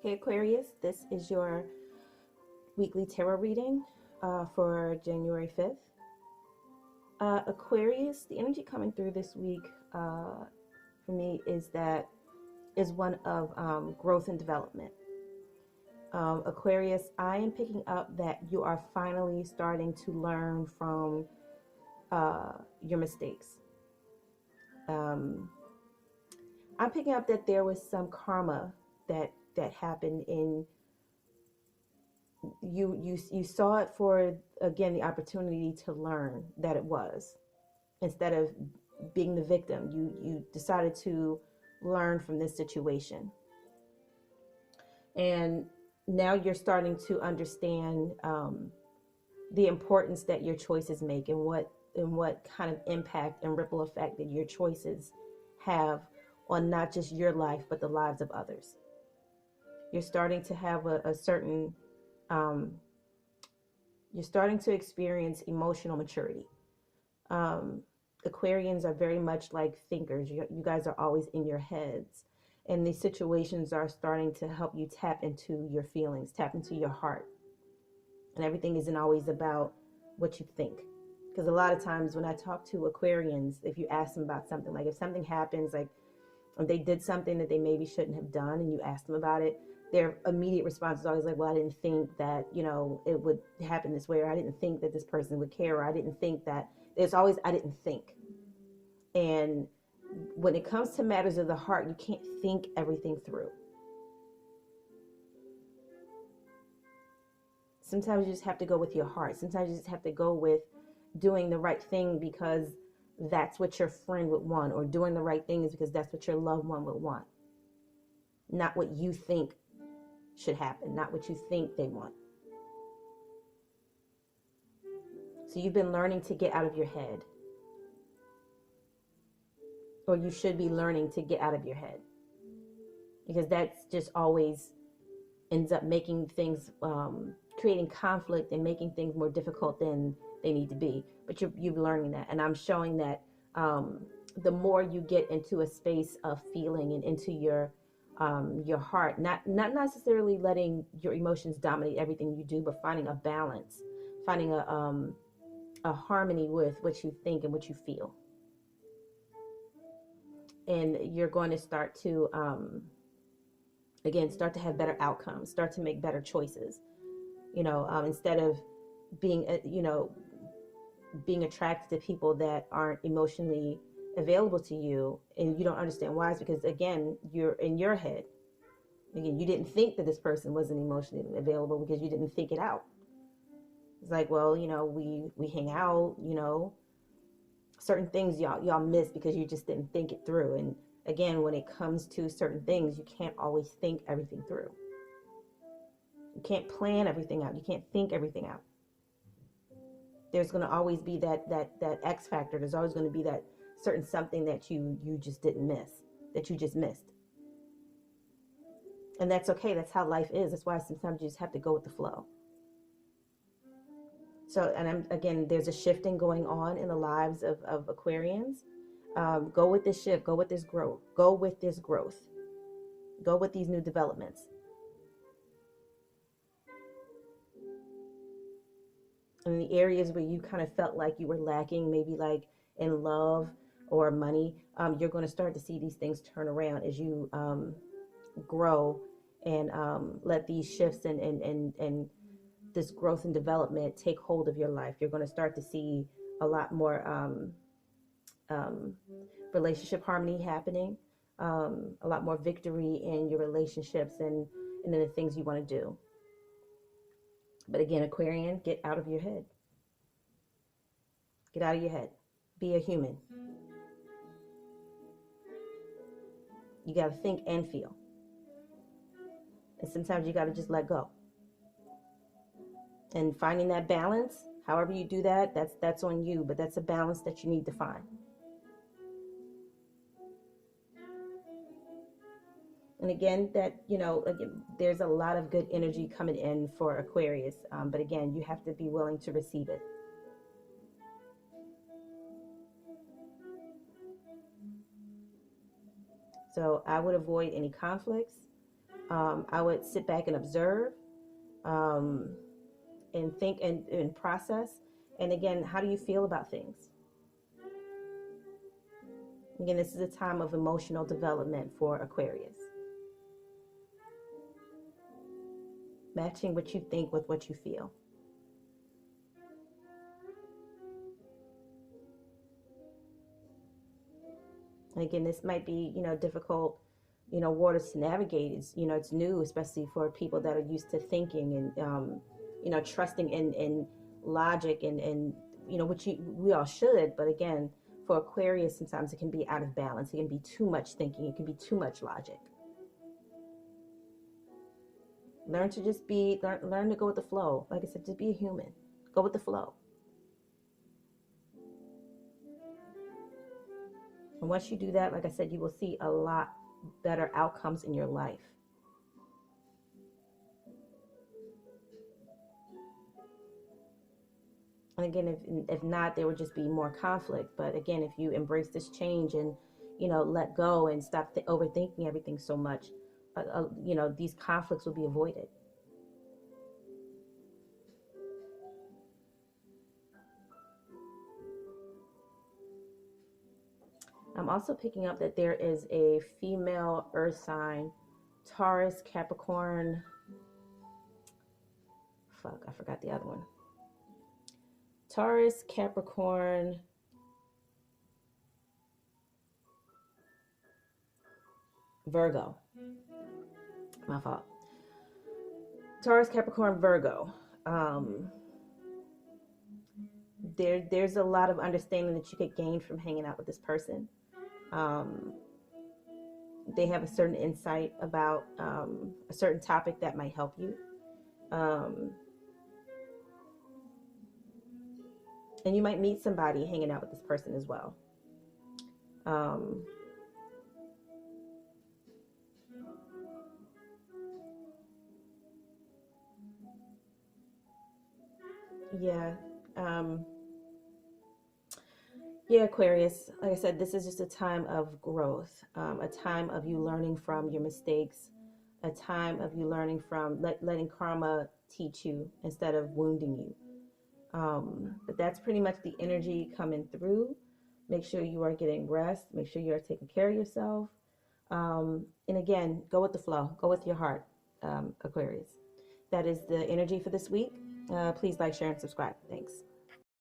Hey Aquarius, this is your weekly tarot reading for January 5th. Aquarius, the energy coming through this week for me is one of growth and development. Aquarius, I am picking up that you are finally starting to learn from your mistakes. I'm picking up that there was some karma that happened in you saw it for, again, the opportunity to learn that it was, instead of being the victim. You decided to learn from this situation, and now you're starting to understand the importance that your choices make, and what kind of impact and ripple effect that your choices have on not just your life but the lives of others. You're starting to have a certain you're starting to experience emotional maturity. Aquarians are very much like thinkers. You guys are always in your heads, and these situations are starting to help you tap into your feelings, tap into your heart. And everything isn't always about what you think. Because a lot of times when I talk to Aquarians, if you ask them about something, like if something happens, like if they did something that they maybe shouldn't have done, and you ask them about it, their immediate response is always like, well, I didn't think that, it would happen this way, or I didn't think that this person would care, or I didn't think that. There's always, I didn't think. And when it comes to matters of the heart, you can't think everything through. Sometimes you just have to go with your heart. Sometimes you just have to go with doing the right thing because that's what your friend would want, or doing the right thing is because that's what your loved one would want. Not what you think should happen, not what you think they want. So you've been learning to get out of your head, or you should be learning to get out of your head, because that's just always ends up making things, creating conflict and making things more difficult than they need to be. But you're learning that, and I'm showing that the more you get into a space of feeling and into your heart, not necessarily letting your emotions dominate everything you do, but finding a balance, finding a harmony with what you think and what you feel. And you're going to start to again, start to have better outcomes, start to make better choices, instead of being being attracted to people that aren't emotionally available to you, and you don't understand why. It's because, again, you're in your head. Again, you didn't think that this person wasn't emotionally available because you didn't think it out. It's like, well, we hang out, certain things y'all miss because you just didn't think it through. And again, when it comes to certain things, you can't always think everything through. You can't plan everything out. You can't think everything out. There's going to always be that X factor. There's always going to be that certain something that you just didn't miss, that you just missed. And that's okay. That's how life is. That's why sometimes you just have to go with the flow. So, and again, there's a shifting going on in the lives of Aquarians. Go with this shift. Go with this growth. Go with this growth. Go with these new developments. In the areas where you kind of felt like you were lacking, maybe like in love or money, you're going to start to see these things turn around as you grow and let these shifts and this growth and development take hold of your life. You're going to start to see a lot more relationship harmony happening, a lot more victory in your relationships and in the things you want to do. But again, Aquarian, get out of your head. Get out of your head. Be a human. You got to think and feel. And sometimes you got to just let go. And finding that balance, however you do that, that's on you. But that's a balance that you need to find. And again, again, there's a lot of good energy coming in for Aquarius. But again, you have to be willing to receive it. So I would avoid any conflicts. I would sit back and observe, and think and process. And again, how do you feel about things? Again, this is a time of emotional development for Aquarius. Matching what you think with what you feel. And again, this might be, difficult, waters to navigate. It's new, especially for people that are used to thinking and, trusting in logic and which we all should. But again, for Aquarius, sometimes it can be out of balance. It can be too much thinking. It can be too much logic. Learn to just learn to go with the flow. Like I said, just be a human. Go with the flow. And once you do that, like I said, you will see a lot better outcomes in your life. And again, if not, there would just be more conflict. But again, if you embrace this change and, let go and stop overthinking everything so much, these conflicts will be avoided. I'm also picking up that there is a female earth sign, Taurus, Capricorn. I forgot the other one. Taurus, Capricorn, Virgo. My fault. Taurus, Capricorn, Virgo. There's a lot of understanding that you could gain from hanging out with this person. They have a certain insight about a certain topic that might help you. And you might meet somebody hanging out with this person as well. Yeah. Yeah, Aquarius, like I said, this is just a time of growth, a time of you learning from your mistakes, a time of you learning from letting karma teach you instead of wounding you. But that's pretty much the energy coming through. Make sure you are getting rest. Make sure you are taking care of yourself. And again, go with the flow. Go with your heart, Aquarius. That is the energy for this week. Please like, share, and subscribe. Thanks.